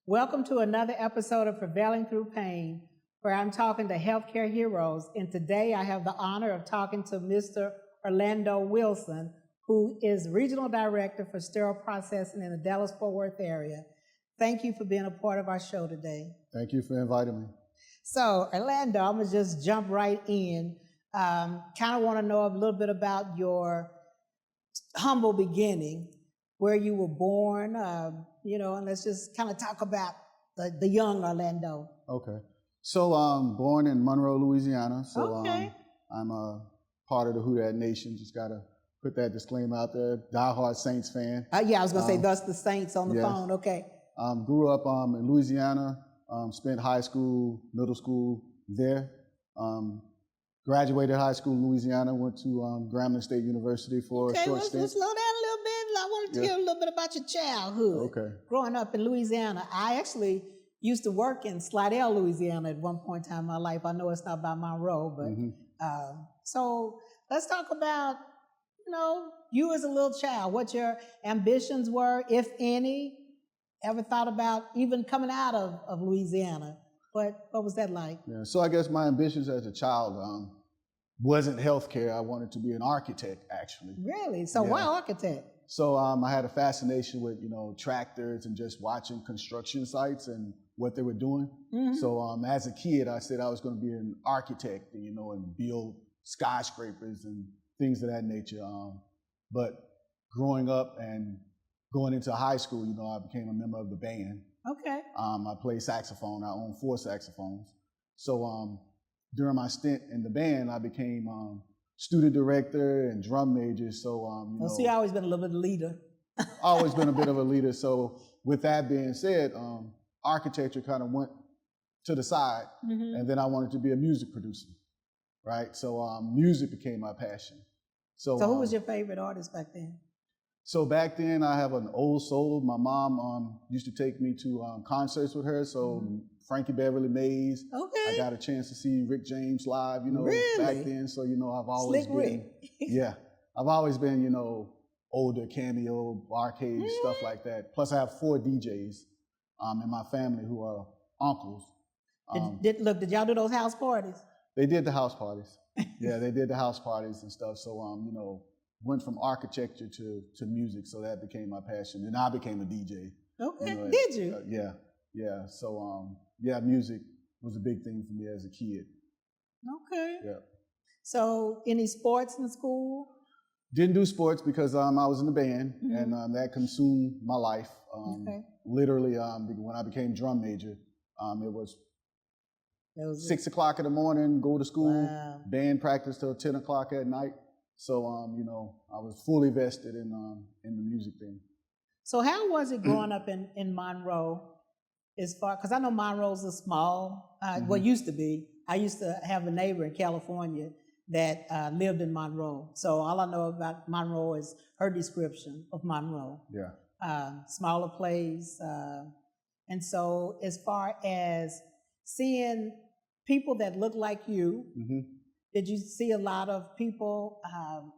Welcome to another episode of Prevailing Through Pain, where I'm talking to healthcare heroes. And today I have the honor of talking to Mr. Orlando Wilson, who is Regional Director for Sterile Processing in the Dallas-Fort Worth area. Thank you for being a part of our show today. Thank you for inviting me. So, Orlando, I'm going to just jump right in. Kind of want to know a little bit about your humble beginning, where you were born, and let's just kind of talk about the young Orlando. Okay. So born in Monroe, Louisiana. So Okay. I'm a part of the Who Dat Nation. Just got to put that disclaimer out there. Diehard Saints fan. Yeah, I was going to say, thus the Saints on the yes. phone. Okay. Grew up in Louisiana. Spent high school, middle school there. Graduated high school in Louisiana. Went to Grambling State University for a short stint. Let's slow down a little bit. I wanted to hear a little bit about your childhood. Okay. Growing up in Louisiana. I actually used to work in Slidell, Louisiana at one point in time in my life. I know it's not by Monroe, but so let's talk about, you as a little child, what your ambitions were, if any. Ever thought about even coming out of Louisiana? What was that like? Yeah. So I guess my ambitions as a child wasn't healthcare. I wanted to be an architect, actually. Really? So why architect? So I had a fascination with, tractors and just watching construction sites and what they were doing. Mm-hmm. So as a kid, I said I was going to be an architect, and build skyscrapers and things of that nature. But growing up and going into high school, I became a member of the band. Okay. I played saxophone. I own 4 saxophones. So during my stint in the band, I became student director and drum major. So, so you always been a little bit of a leader. Always been a bit of a leader. So with that being said, architecture kind of went to the side, and then I wanted to be a music producer, right? So music became my passion. So who was your favorite artist back then? So back then, I have an old soul. My mom used to take me to concerts with her. So Frankie Beverly Mays. Okay. I got a chance to see Rick James live, really? Back then. So, I've always Slick been, Rick. I've always been, older cameo, arcade, stuff like that. Plus I have 4 DJs in my family who are uncles. Did y'all do those house parties? They did the house parties. Yeah, they did the house parties and stuff. So, went from architecture to music, so that became my passion. And I became a DJ. Okay, did you? Yeah. So, music was a big thing for me as a kid. Okay. Yeah. So, any sports in school? Didn't do sports because I was in the band, and that consumed my life. Literally, when I became drum major, it was 6 o'clock in the morning, go to school, band practice till 10 o'clock at night. So, I was fully vested in the music thing. So how was it growing up in Monroe because I know Monroe's a small, used to be. I used to have a neighbor in California that lived in Monroe. So all I know about Monroe is her description of Monroe. Yeah. Smaller place. And so as far as seeing people that look like you, did you see a lot of people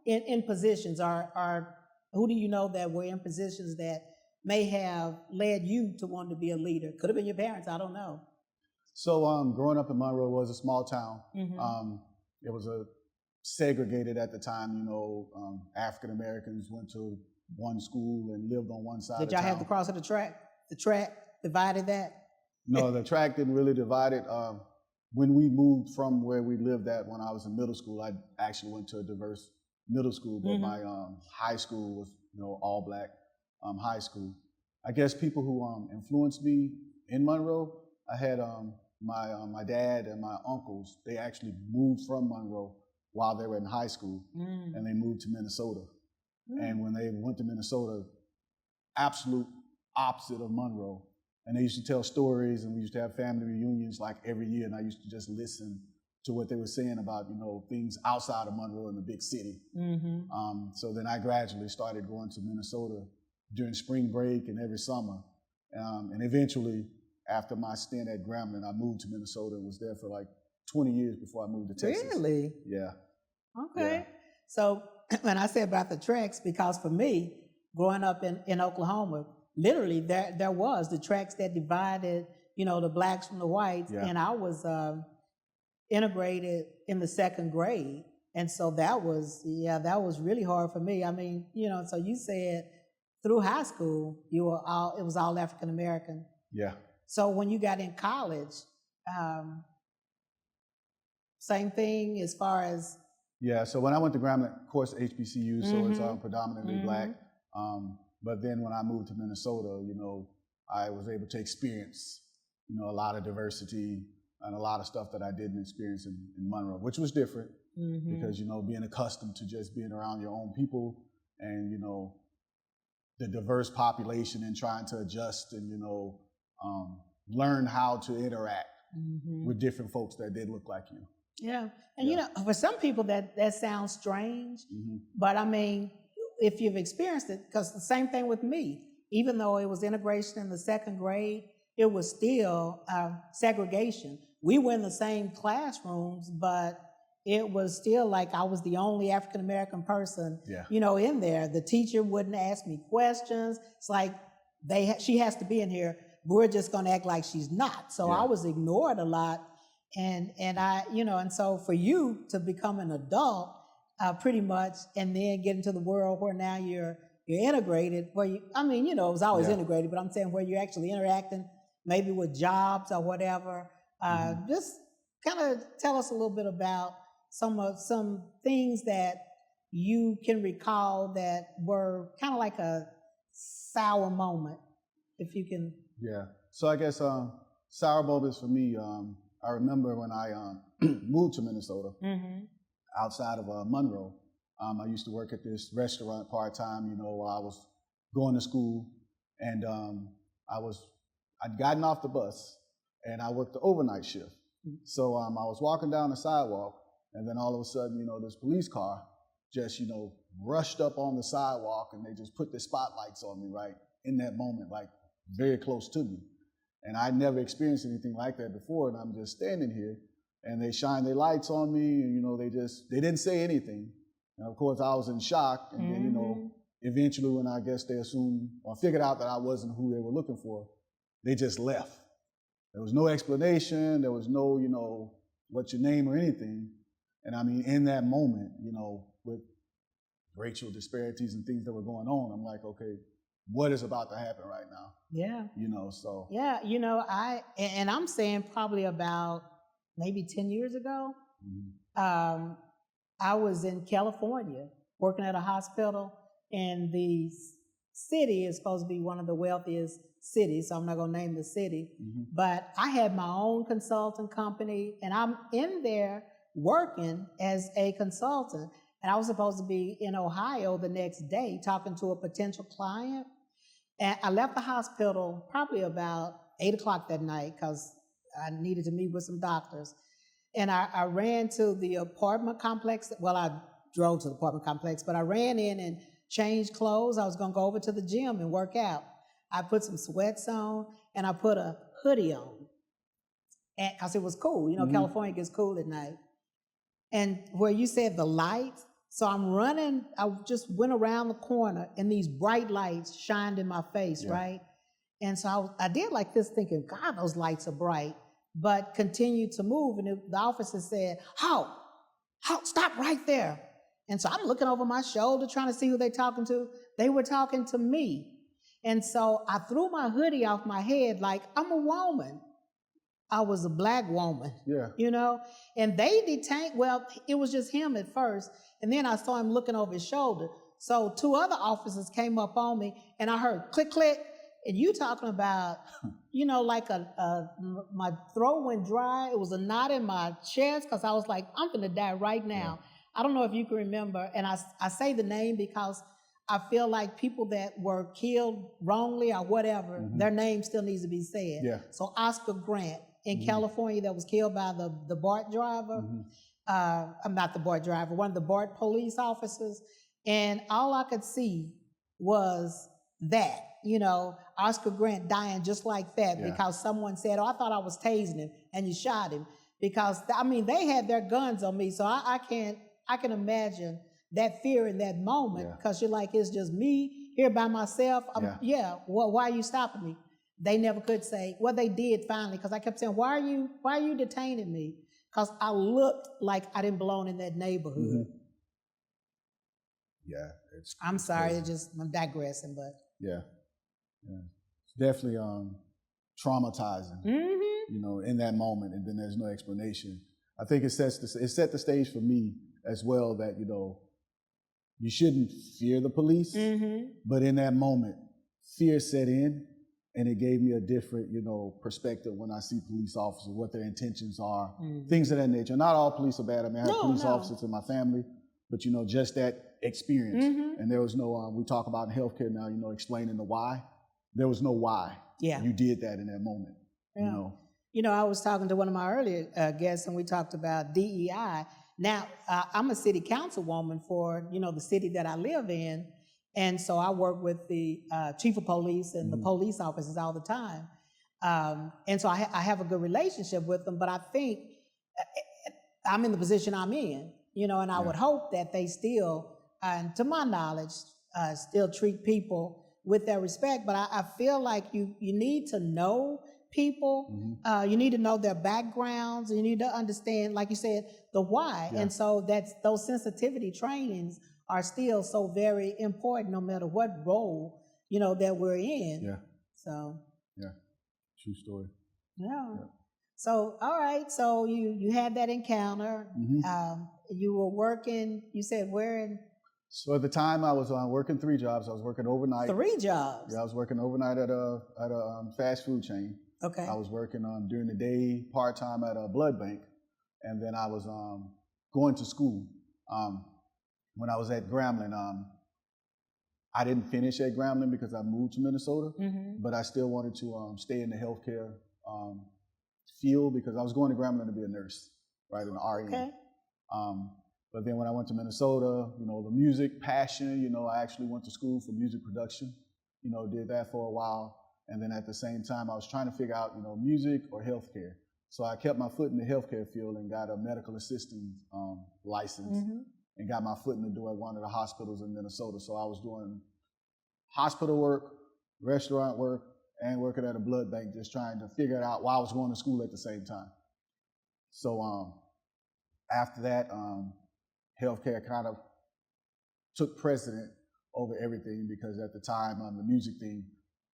in positions, or who do you know that were in positions that may have led you to want to be a leader? Could have been your parents, I don't know. So growing up in Monroe was a small town. It was segregated at the time, African Americans went to one school and lived on one side of town. Did y'all have to cross the track? The track divided that? No, the track didn't really divide it. When we moved from where we lived at when I was in middle school, I actually went to a diverse middle school, but my high school was, all black high school. I guess people who influenced me in Monroe, I had my dad and my uncles, they actually moved from Monroe while they were in high school, and they moved to Minnesota. And when they went to Minnesota, absolute opposite of Monroe. And they used to tell stories, and we used to have family reunions like every year, and I used to just listen to what they were saying about, things outside of Monroe in the big city. So then I gradually started going to Minnesota during spring break and every summer. And eventually, after my stint at Grambling, I moved to Minnesota and was there for like 20 years before I moved to Texas. Really? Yeah. Okay. Yeah. So when I say about the tracks, because for me, growing up in Oklahoma, literally there was the tracks that divided, the blacks from the whites, and I was integrated in the second grade. And so that was really hard for me. I mean, so you said through high school, it was all African American. Yeah. So when you got in college, same thing as far as. Yeah. So when I went to Grambling, of course, HBCU, so it's predominantly black. But then when I moved to Minnesota, I was able to experience, a lot of diversity and a lot of stuff that I didn't experience in Monroe, which was different because, being accustomed to just being around your own people and, the diverse population and trying to adjust and, learn how to interact with different folks that did look like you. Yeah. And, for some people that sounds strange, but I mean, if you've experienced it, because the same thing with me, even though it was integration in the second grade, it was still segregation. We were in the same classrooms, but it was still like I was the only African-American person, in there. The teacher wouldn't ask me questions. It's like she has to be in here. We're just going to act like she's not. So I was ignored a lot. And I, and so for you to become an adult, pretty much, and then get into the world where now you're integrated, it was always integrated, but I'm saying where you're actually interacting, maybe with jobs or whatever. Just kind of tell us a little bit about some things that you can recall that were kind of like a sour moment, if you can. Yeah. So I guess sour moments for me, I remember when I moved to Minnesota, outside of Monroe. I used to work at this restaurant part-time, while I was going to school. And I'd gotten off the bus and I worked the overnight shift. So I was walking down the sidewalk and then all of a sudden, this police car just, rushed up on the sidewalk and they just put the spotlights on me right in that moment, like very close to me. And I'd never experienced anything like that before. And I'm just standing here and they shine their lights on me and, they didn't say anything. And of course I was in shock. And then, eventually when I guess they assumed or figured out that I wasn't who they were looking for, they just left. There was no explanation. There was no, what's your name or anything. And I mean, in that moment, with racial disparities and things that were going on, I'm like, okay, what is about to happen right now? Yeah. So. Yeah, I'm saying probably about maybe 10 years ago, I was in California working at a hospital, and the city is supposed to be one of the wealthiest cities, so I'm not going to name the city, but I had my own consulting company, and I'm in there working as a consultant, and I was supposed to be in Ohio the next day talking to a potential client. And I left the hospital probably about 8 o'clock that night because I needed to meet with some doctors. And I ran to the apartment complex. Well, I drove to the apartment complex, but I ran in and changed clothes. I was going to go over to the gym and work out. I put some sweats on and I put a hoodie on because it was cool. California gets cool at night. And where you said the lights, so I'm running, I just went around the corner and these bright lights shined in my face, right? And so I did like this thinking, God, those lights are bright, but continued to move. And the officer said, halt, stop right there. And so I'm looking over my shoulder trying to see who they're talking to. They were talking to me. And so I threw my hoodie off my head like I'm a woman. I was a black woman, and they detained, it was just him at first. And then I saw him looking over his shoulder. So 2 other officers came up on me and I heard click, click. And you talking about, like my throat went dry. It was a knot in my chest because I was like, I'm going to die right now. I don't know if you can remember. And I say the name because I feel like people that were killed wrongly or whatever, their name still needs to be said. Yeah. So Oscar Grant in California that was killed by the BART driver. I'm not the BART driver, one of the BART police officers. And all I could see was that, Oscar Grant dying just like that because someone said, I thought I was tasing him and you shot him. Because, they had their guns on me. So I can imagine that fear in that moment because you're like, it's just me here by myself. Yeah. Well, why are you stopping me? They never could say. Well, they did finally, because I kept saying, why are you detaining me? Because I looked like I didn't belong in that neighborhood. Mm-hmm. Yeah, I'm sorry, crazy. I'm digressing, but yeah, it's definitely traumatizing. mm-hmm. In that moment, and then there's no explanation. I think it set the stage for me as well that you shouldn't fear the police, Mm-hmm. but in that moment, fear set in, and it gave me a different perspective when I see police officers, what their intentions are, things of that nature. Not all police are bad. I mean, I have police officers in my family, but just that experience. Mm-hmm. And there was no, we talk about in healthcare now, explaining the why. There was no why. Yeah. You did that in that moment. Yeah. I was talking to one of my earlier guests, and we talked about DEI. Now, I'm a city councilwoman for, the city that I live in. And so I work with the chief of police and the police officers all the time. And so I have a good relationship with them, but I think I'm in the position I'm in, and I would hope that they still, and to my knowledge, still treat people with their respect. But I feel like you need to know people, you need to know their backgrounds, and you need to understand, like you said, the why. And so those sensitivity trainings are still so very important, no matter what role, that we're in. Yeah. So. Yeah. True story. Yeah. So, all right. So you had that encounter. You were working, you said where in? So at the time I was working 3 jobs. I was working overnight. 3 jobs? Yeah, I was working overnight at a fast food chain. Okay. I was working during the day, part-time at a blood bank. And then I was going to school. When I was at Grambling, I didn't finish at Grambling because I moved to Minnesota, but I still wanted to stay in the healthcare field because I was going to Grambling to be a nurse, right, in the RN. Okay. But then when I went to Minnesota, the music passion, I actually went to school for music production, did that for a while. And then at the same time, I was trying to figure out, music or healthcare. So I kept my foot in the healthcare field and got a medical assistant license. And got my foot in the door at one of the hospitals in Minnesota. So I was doing hospital work, restaurant work, and working at a blood bank, just trying to figure it out while I was going to school at the same time. So after that, healthcare kind of took precedent over everything because at the time, the music thing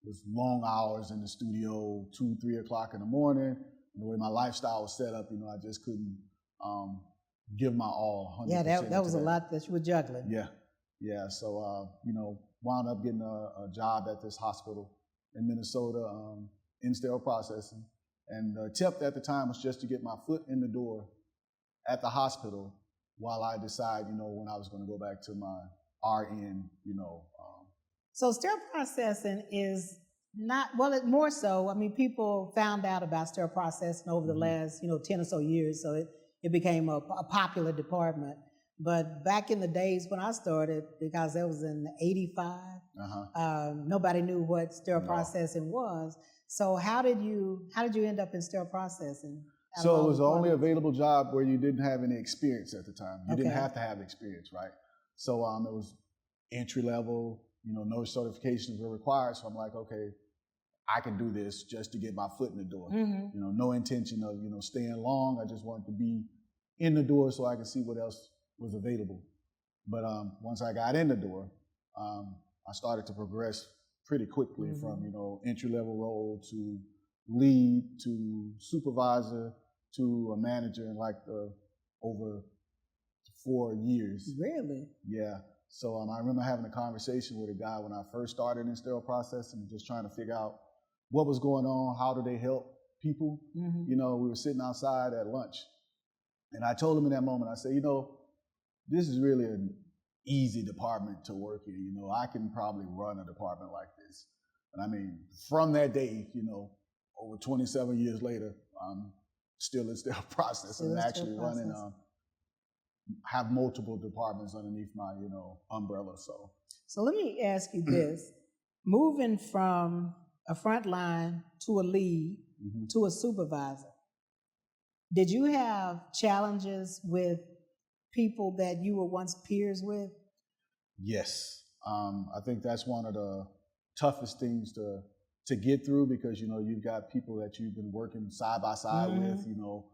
was long hours in the studio, 2, 3 o'clock in the morning. And the way my lifestyle was set up, I just couldn't give my all 100%. Yeah, that was a lot that you were juggling. Yeah. So, wound up getting a job at this hospital in Minnesota in sterile processing. And the attempt at the time was just to get my foot in the door at the hospital while I decide, when I was going to go back to my RN, So sterile processing is not, more so, I mean, people found out about sterile processing over the last, 10 or so years. So it became a popular department. But back in the days when I started, because that was in '85, nobody knew what sterile processing was. So how did you end up in sterile processing? So it was the only available job where you didn't have any experience at the time. You didn't have to have experience, right? So it was entry level, no certifications were required. So I'm like, okay, I can do this just to get my foot in the door. No intention of, staying long. I just wanted to be in the door so I could see what else was available. But once I got in the door, I started to progress pretty quickly from, entry-level role to lead to supervisor to a manager in like over 4 years. Really? Yeah. So I remember having a conversation with a guy when I first started in sterile processing, just trying to figure out what was going on, how do they help people. We were sitting outside at lunch. And I told him in that moment, I said, this is really an easy department to work in. I can probably run a department like this. And I mean, from that day, over 27 years later, I'm still in sterile processing and actually running, have multiple departments underneath my, umbrella. So let me ask you this. Moving from a front line to a lead to a supervisor, did you have challenges with people that you were once peers with? Yes. I think that's one of the toughest things to get through, because, you know, you've got people that you've been working side by side with, you know,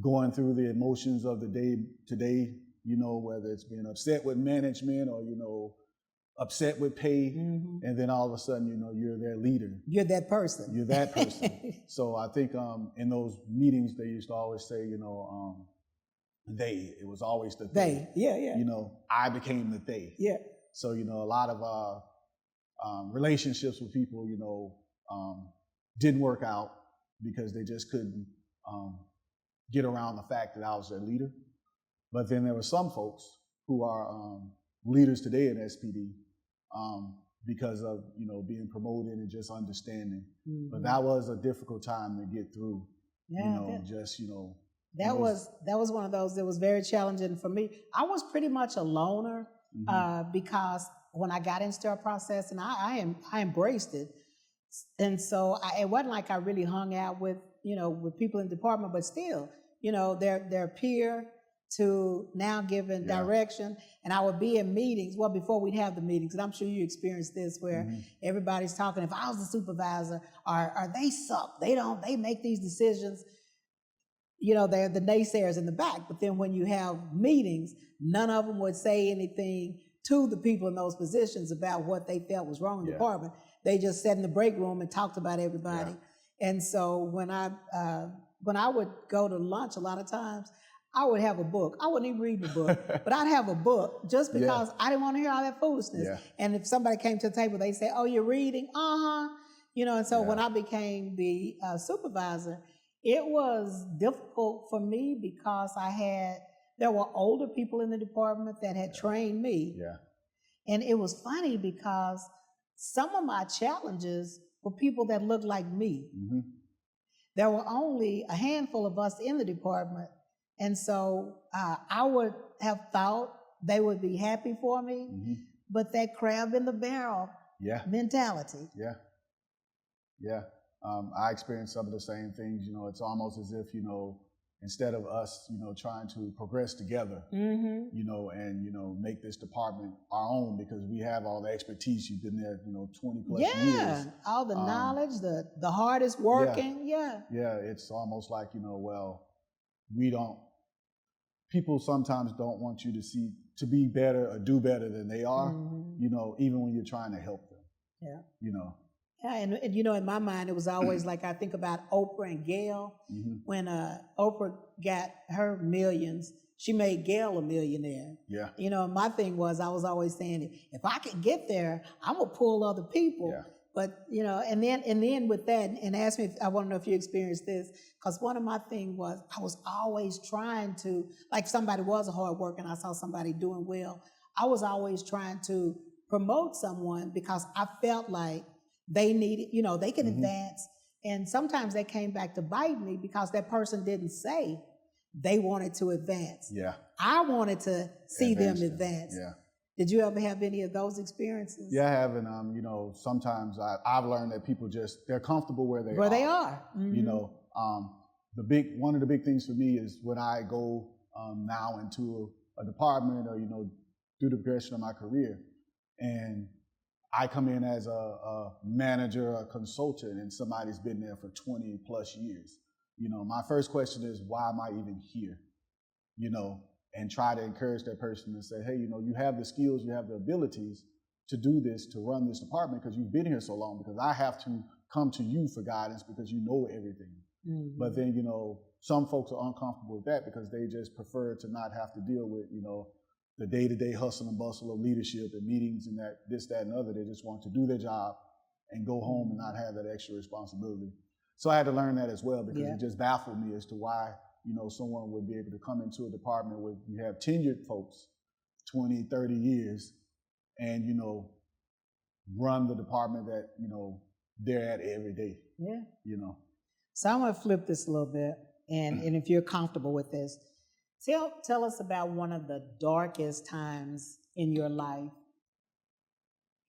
going through the emotions of the day to day, you know, whether it's being upset with management or, you know, upset with pay, and then all of a sudden, you know, you're their leader. You're that person. You're that person. So I think in those meetings, they used to always say, you know, it was always the they. Yeah, yeah. You know, I became the they. Yeah. So, you know, a lot of relationships with people, you know, didn't work out because they just couldn't get around the fact that I was their leader. But then there were some folks who are leaders today in SPD because of, you know, being promoted and just understanding. But that was a difficult time to get through. Yeah, you know, just, you know. That was one of those that was very challenging for me. I was pretty much a loner because when I got into our process, and I embraced it. And so it wasn't like I really hung out with, you know, with people in the department, but still, you know, their peer to now giving direction. And I would be in meetings, well, before we'd have the meetings, and I'm sure you experienced this, where everybody's talking, if I was the supervisor, or they suck, they make these decisions, you know, they're the naysayers in the back. But then when you have meetings, none of them would say anything to the people in those positions about what they felt was wrong in the department. They just sat in the break room and talked about everybody. And so when I would go to lunch, a lot of times I would have a book. I wouldn't even read the book, but I'd have a book just because I didn't want to hear all that foolishness. And if somebody came to the table, they say, "Oh, you're reading?" You know, and so when I became the supervisor, it was difficult for me because there were older people in the department that had trained me. And it was funny because some of my challenges were people that looked like me. There were only a handful of us in the department. And so I would have thought they would be happy for me, but that crab in the barrel mentality. I experienced some of the same things. You know, it's almost as if, you know, instead of us, you know, trying to progress together, you know, and, you know, make this department our own, because we have all the expertise. You've been there, you know, 20 plus years. All the knowledge, the hardest working. It's almost like, you know, well, people sometimes don't want you to be better or do better than they are, you know, even when you're trying to help them. You know. And you know, in my mind, it was always like, I think about Oprah and Gail. When Oprah got her millions, she made Gail a millionaire. You know, my thing was, I was always saying, if I can get there, I'm gonna pull other people. But, you know, and then with that, and ask me, I want to know if you experienced this, because one of my things was, I was always trying to, like, if somebody was a hard worker and I saw somebody doing well, I was always trying to promote someone because I felt like they needed, you know, they can advance. And sometimes they came back to bite me because that person didn't say they wanted to advance. I wanted to see them advance. Did you ever have any of those experiences? Yeah, I have, and you know, sometimes I've learned that people they're comfortable where they are. You know, one of the big things for me is when I go now into a department, or, you know, through the progression of my career, and I come in as a manager, a consultant, and somebody's been there for 20 plus years. You know, my first question is, why am I even here? You know, and try to encourage that person and say, hey, you know, you have the skills, you have the abilities to do this, to run this department, because you've been here so long, because I have to come to you for guidance because you know everything. But then, you know, some folks are uncomfortable with that because they just prefer to not have to deal with, you know, the day-to-day hustle and bustle of leadership and meetings and this, that, and other. They just want to do their job and go home and not have that extra responsibility. So I had to learn that as well, because it just baffled me as to why, you know, someone would be able to come into a department where you have tenured folks, 20, 30 years, and, you know, run the department that, you know, they're at every day. You know. So I'm going to flip this a little bit, and if you're comfortable with this, tell us about one of the darkest times in your life,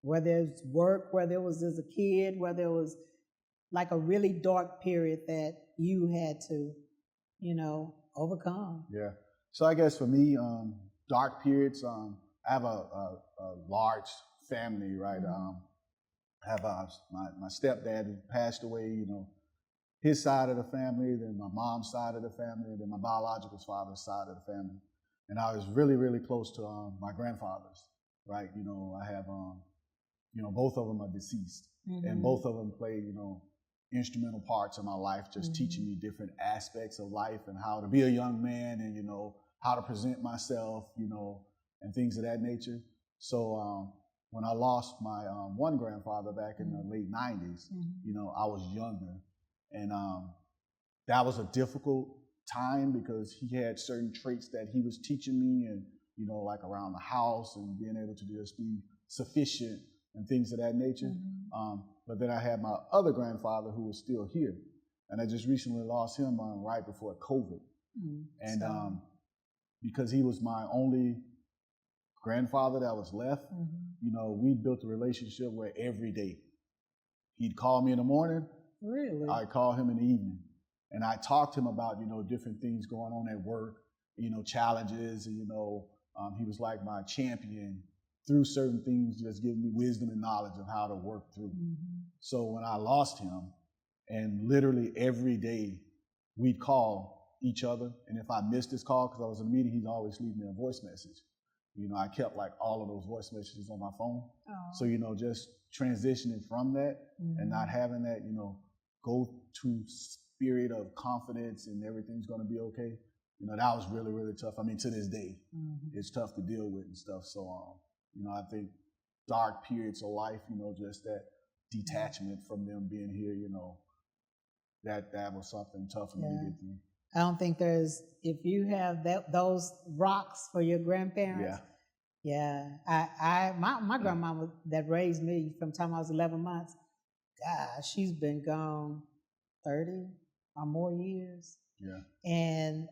whether it's work, whether it was as a kid, whether it was like a really dark period that you had to, you know, overcome. So I guess for me, dark periods, I have a large family, right? I have my stepdad who passed away, his side of the family, then my mom's side of the family, and then my biological father's side of the family. And I was really, really close to my grandfathers, right? I have, both of them are deceased, and both of them played, instrumental parts of my life, just teaching me different aspects of life and how to be a young man and, how to present myself, and things of that nature. So when I lost my one grandfather back in the late 90s, I was younger. And that was a difficult time because he had certain traits that he was teaching me and, like around the house and being able to just be sufficient and things of that nature. But then I had my other grandfather who was still here. And I just recently lost him right before COVID. And because he was my only grandfather that was left, we built a relationship where every day he'd call me in the morning. Really? I'd call him in the evening. And I talked to him about, different things going on at work, challenges. And, he was like my champion through certain things, just giving me wisdom and knowledge of how to work through. So when I lost him, and literally every day we'd call each other. And if I missed his call because I was in a meeting, he'd always leave me a voice message. I kept like all of those voice messages on my phone. So, just transitioning from that and not having that, go to spirit of confidence and everything's going to be okay. That was really, really tough. I mean, to this day, it's tough to deal with and stuff. So, I think dark periods of life, just that detachment from them being here, that was something tough for me to get through. I don't think if you have those rocks for your grandparents. My grandmama that raised me from the time I was 11 months, gosh, she's been gone 30 or more years. And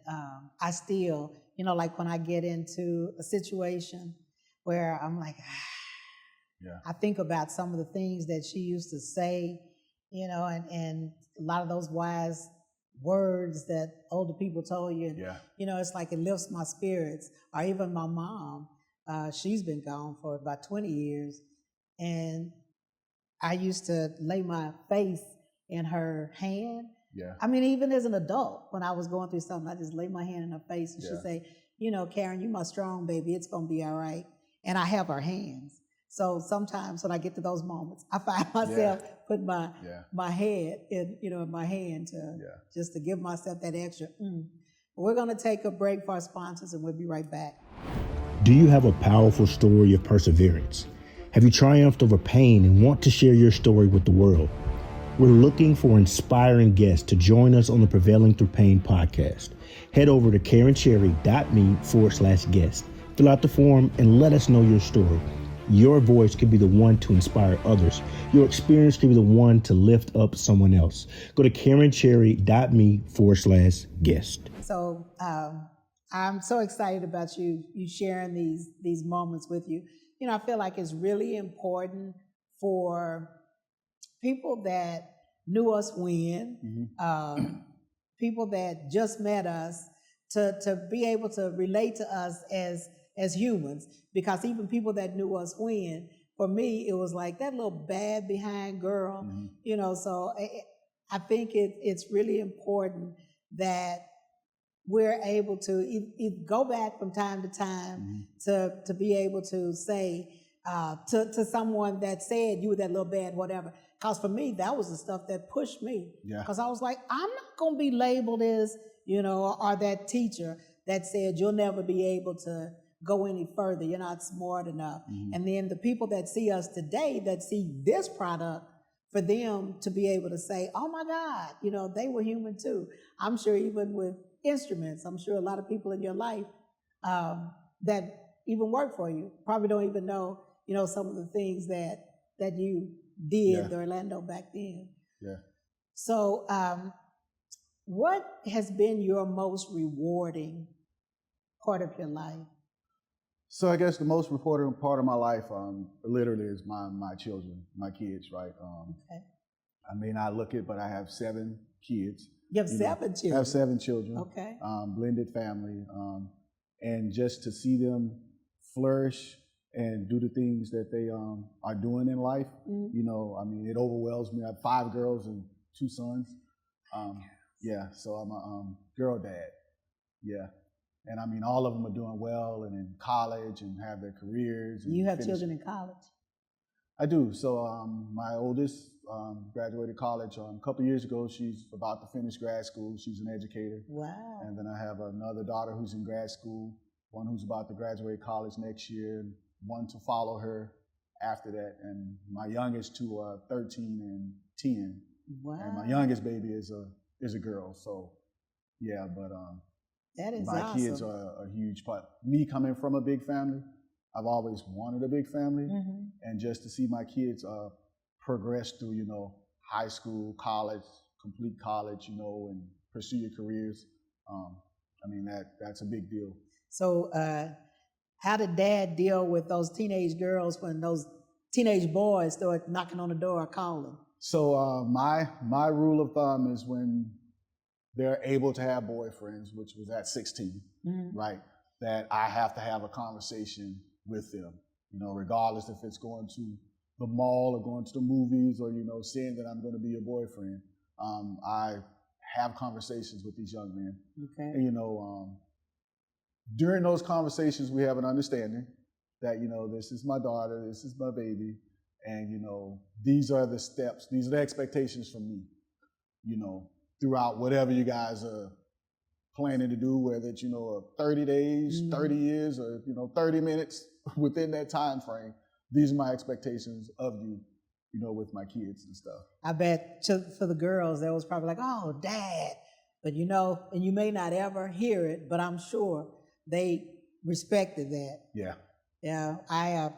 I still, like when I get into a situation where I'm like, I think about some of the things that she used to say, and a lot of those wise words that older people told you. And, it's like it lifts my spirits. Or even my mom, she's been gone for about 20 years. And I used to lay my face in her hand. I mean, even as an adult, when I was going through something, I just lay my hand in her face and she'd say, Karen, you my strong baby. It's going to be all right. And I have her hands. So sometimes when I get to those moments, I find myself putting my head in my hand just to give myself that extra. We're going to take a break for our sponsors and we'll be right back. Do you have a powerful story of perseverance? Have you triumphed over pain and want to share your story with the world? We're looking for inspiring guests to join us on the Prevailing Through Pain podcast. Head over to karencherry.me/guest. Fill out the form and let us know your story. Your voice could be the one to inspire others. Your experience could be the one to lift up someone else. Go to karencherry.me/guest. So I'm so excited about you sharing these moments with you. I feel like it's really important for people that knew us when, people that just met us, to be able to relate to us as humans, because even people that knew us when, for me, it was like that little bad behind girl, so I think it's really important that we're able to go back from time to time to be able to say to someone that said you were that little bad, whatever. Because for me, that was the stuff that pushed me. Because I was like, I'm not going to be labeled as, or that teacher that said you'll never be able to go any further. You're not smart enough. And then the people that see us today, that see this product, for them to be able to say, oh my God, they were human too. I'm sure even with instruments, I'm sure a lot of people in your life that even work for you probably don't even know, some of the things that you did in Orlando back then. So what has been your most rewarding part of your life? So I guess the most important part of my life, literally, is my children, my kids, right? I may not look it, but I have 7 kids. You have 7 children? I have 7 children. Okay. Blended family. And just to see them flourish and do the things that they are doing in life. You know, I mean, it overwhelms me. I have 5 girls and 2 sons. Yeah, so I'm a girl dad. Yeah. And I mean, all of them are doing well and in college and have their careers. And You have children in college? I do. So my oldest graduated college a couple years ago. She's about to finish grad school. She's an educator. Wow. And then I have another daughter who's in grad school, one who's about to graduate college next year, and one to follow her after that. And my youngest two are 13 and 10. Wow. And my youngest baby is a girl. So yeah, but that is my awesome. kids are a huge part. Me coming from a big family, I've always wanted a big family, and just to see my kids progress through, you know, high school, college, complete college, you know, and pursue your careers. I mean, that's a big deal. So how did Dad deal with those teenage girls when those teenage boys start knocking on the door or calling? So my rule of thumb is when they're able to have boyfriends, which was at 16, right, that I have to have a conversation with them, you know, regardless if it's going to the mall or going to the movies or, you know, saying that I'm going to be your boyfriend. I have conversations with these young men. Okay. And, you know, during those conversations, we have an understanding that, you know, this is my daughter, this is my baby, and, you know, these are the steps, these are the expectations from me, you know, throughout whatever you guys are planning to do, whether it's, you know, 30 days, 30 years, or, you know, 30 minutes within that time frame. These are my expectations of you, you know, with my kids and stuff. I bet for the girls, they was probably like, oh, Dad. But, you know, and you may not ever hear it, but I'm sure they respected that. Yeah. Yeah. I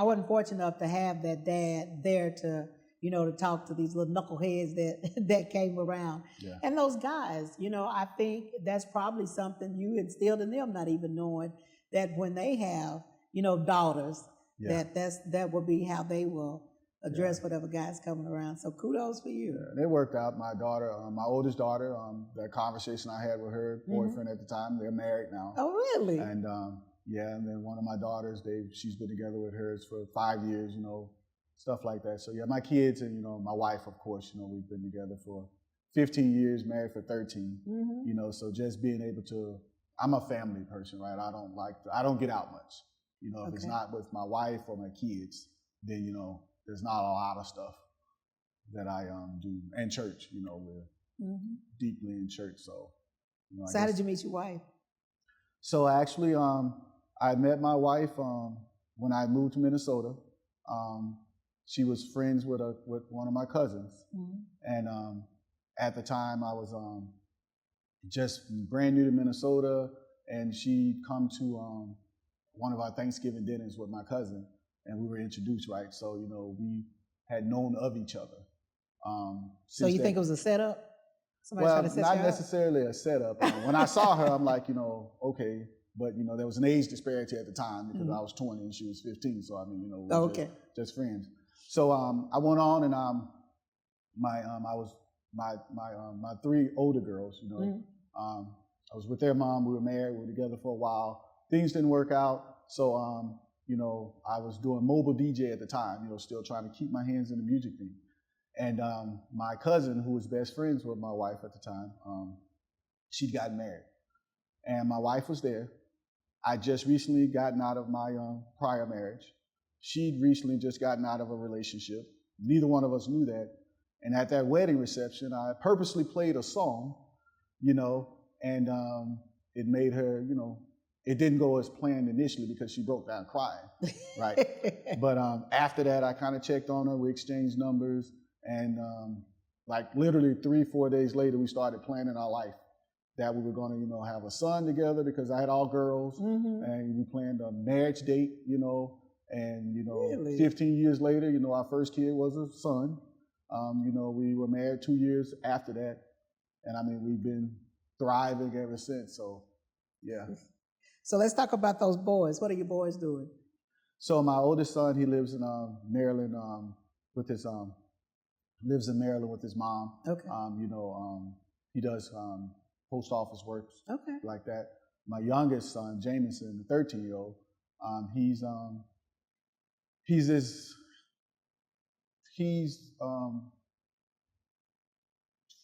wasn't fortunate enough to have that dad there to, you know, to talk to these little knuckleheads that came around. Yeah. And those guys, you know, I think that's probably something you instilled in them, not even knowing that when they have, you know, daughters, that will be how they will address whatever guy's coming around. So kudos for you. Yeah, it worked out. My daughter, my oldest daughter, that conversation I had with her boyfriend at the time, they're married now. Oh, really? And and then one of my daughters, she's been together with hers for 5 years, you know, stuff like that. So yeah, my kids and, you know, my wife, of course, you know, we've been together for 15 years, married for 13, you know, so just being able to, I'm a family person, right? I don't get out much. You know, if it's not with my wife or my kids, then, you know, there's not a lot of stuff that I do. And church, you know, we're deeply in church. So, you know, so how did you meet your wife? So actually, I met my wife when I moved to Minnesota. She was friends with one of my cousins. And at the time I was just brand new to Minnesota, and she'd come to one of our Thanksgiving dinners with my cousin, and we were introduced, right? So, you know, we had known of each other. So you think it was a setup? Somebody well, tried to set not you necessarily a setup. When I saw her, I'm like, you know, okay. But, you know, there was an age disparity at the time because I was 20 and she was 15. So, I mean, you know, we were just friends. So I went on, and my 3 older girls, you know, I was with their mom. We were married. We were together for a while. Things didn't work out. So, you know, I was doing mobile DJ at the time, you know, still trying to keep my hands in the music thing. And my cousin, who was best friends with my wife at the time, she'd gotten married. And my wife was there. I just recently gotten out of my prior marriage. She'd recently just gotten out of a relationship. Neither one of us knew that. And at that wedding reception, I purposely played a song, you know, and it made her, you know, it didn't go as planned initially because she broke down crying, right? But after that, I kind of checked on her. We exchanged numbers. And like literally 3-4 days later, we started planning our life, that we were going to, you know, have a son together because I had all girls. And we planned a marriage date, you know, and, you know, really? 15 years later, you know, our first kid was a son. You know, we were married 2 years after that. And I mean, we've been thriving ever since. So, yeah. So let's talk about those boys. What are your boys doing? So my oldest son, he lives in Maryland with his lives in Maryland with his mom. Okay. You know, he does post office work, like that. My youngest son, Jameson, the 13-year-old, he's he's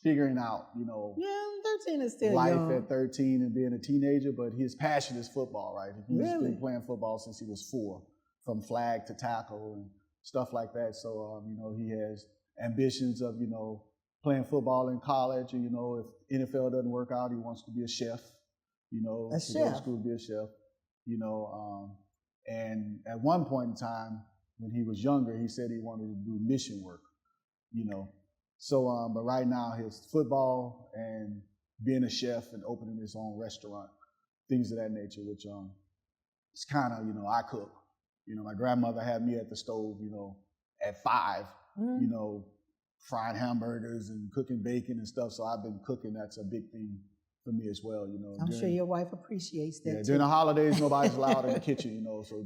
figuring out, Yeah, 13 is still life young. at 13 and being a teenager, but his passion is football, right? He's Really? been playing football since he was 4, from flag to tackle and stuff like that. So, he has ambitions of, playing football in college, and, if NFL doesn't work out, he wants to be a chef, A to go to chef. school to be a chef, and at one point in time, when he was younger, he said he wanted to do mission work, So, but right now, his football and being a chef and opening his own restaurant, things of that nature, which it's kind of, I cook. My grandmother had me at the stove, at 5, frying hamburgers and cooking bacon and stuff. So I've been cooking. That's a big thing for me as well, I'm sure your wife appreciates that Yeah, too. during the holidays, nobody's allowed in the kitchen, so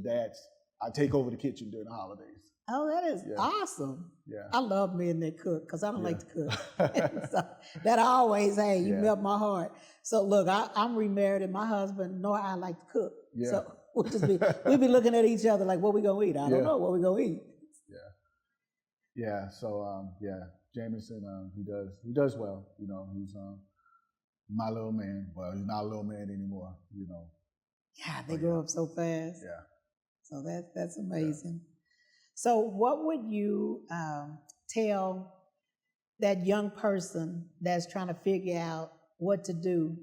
I take over the kitchen during the holidays. Oh, that is awesome. Yeah. I love men that cook because I don't like to cook. So that always, hey, you melt my heart. So look, I'm remarried and my husband nor I like to cook. Yeah. So we'll be looking at each other like, what we gonna eat? I don't know what we gonna eat. Yeah. So Jameson, he does well. He's my little man. Well, he's not a little man anymore. Yeah, they grow up so fast. Yeah. So that's amazing. Yeah. So what would you tell that young person that's trying to figure out what to do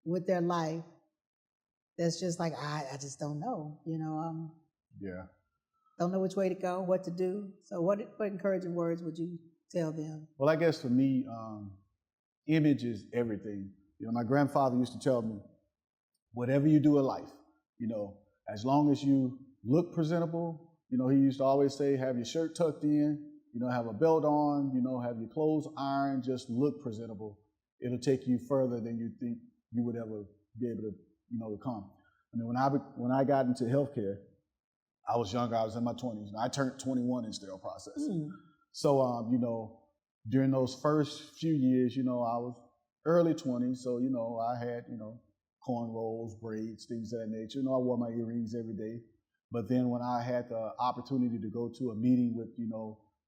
with their life? That's just like, I just don't know. Don't know which way to go, what to do. So what encouraging words would you tell them? Well, I guess for me, image is everything. My grandfather used to tell me, whatever you do in life, as long as you look presentable, he used to always say, have your shirt tucked in, have a belt on, have your clothes ironed, just look presentable. It'll take you further than you think you would ever be able to, to come. When I got into healthcare, I was younger, I was in my 20s, and I turned 21 in sterile processing. So, during those first few years, I was early 20s, so, I had, cornrows, braids, things of that nature. I wore my earrings every day. But then when I had the opportunity to go to a meeting with,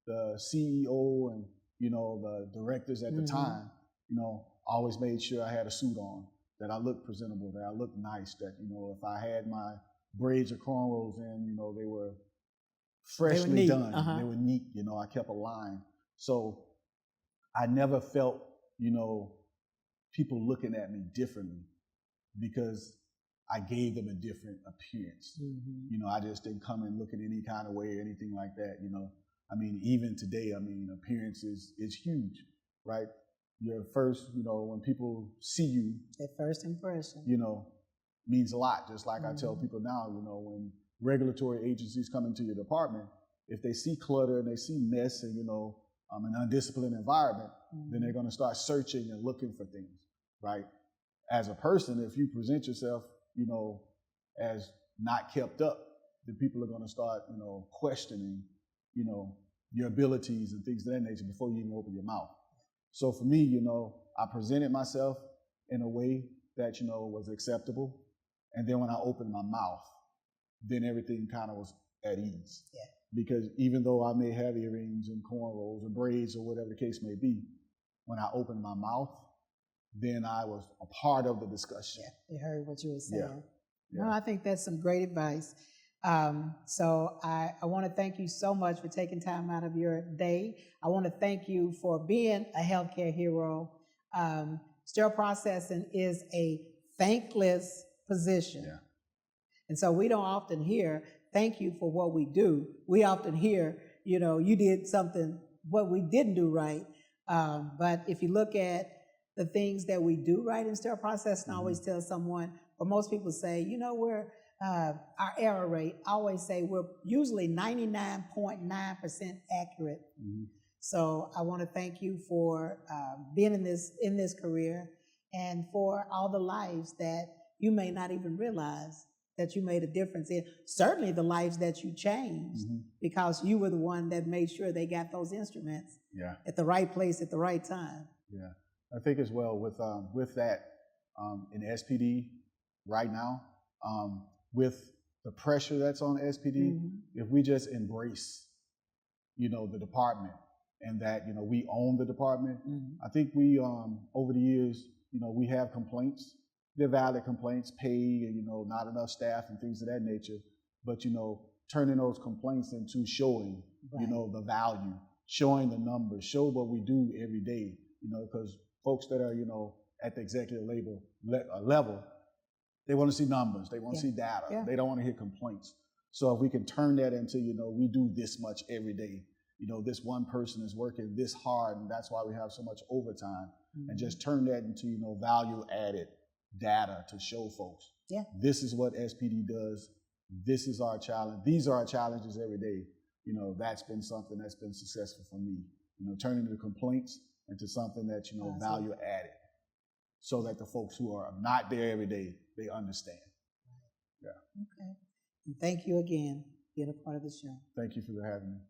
the CEO and, the directors at the time, I always made sure I had a suit on, that I looked presentable, that I looked nice, that, if I had my braids or cornrows in, they were freshly done. They were neat, I kept a line. So I never felt, people looking at me differently because I gave them a different appearance. I just didn't come and look in any kind of way or anything like that, even today, appearance is huge, right? Your first, when people see you. That first impression. Means a lot. Just like I tell people now, when regulatory agencies come into your department, if they see clutter and they see mess and, an undisciplined environment, then they're going to start searching and looking for things, right? As a person, if you present yourself, as not kept up, then people are going to start, questioning, your abilities and things of that nature before you even open your mouth. So for me, I presented myself in a way that, was acceptable. And then when I opened my mouth, then everything kind of was at ease. Yeah. Because even though I may have earrings and cornrows or braids or whatever the case may be, when I opened my mouth, then I was a part of the discussion. Yeah, they heard what you were saying. Yeah. No, I think that's some great advice. So I want to thank you so much for taking time out of your day. I want to thank you for being a healthcare hero. Sterile processing is a thankless position. Yeah. And so we don't often hear, thank you for what we do. We often hear, you did something, what we didn't do right. But if you look at the things that we do right in sterile processing, I always tell someone, or most people say, we're, our error rate, I always say we're usually 99.9% accurate. So I want to thank you for being in this career and for all the lives that you may not even realize that you made a difference in. Certainly the lives that you changed because you were the one that made sure they got those instruments at the right place at the right time. Yeah, I think as well with that in SPD right now, with the pressure that's on SPD, if we just embrace, the department and that, we own the department, I think we, over the years, we have complaints. They're valid complaints, pay and, not enough staff and things of that nature. But, turning those complaints into showing, the value, showing the numbers, show what we do every day, because folks that are, at the executive level, they want to see numbers, they want to see data, they don't want to hear complaints. So if we can turn that into, we do this much every day, this one person is working this hard and that's why we have so much overtime, and just turn that into, value added data to show folks. This is what SPD does. This is our challenge. These are our challenges every day. That's been something that's been successful for me. Turning the complaints into something that, value added, so that the folks who are not there every day, they understand. Yeah. Okay. And thank you again for being a part of the show. Thank you for having me.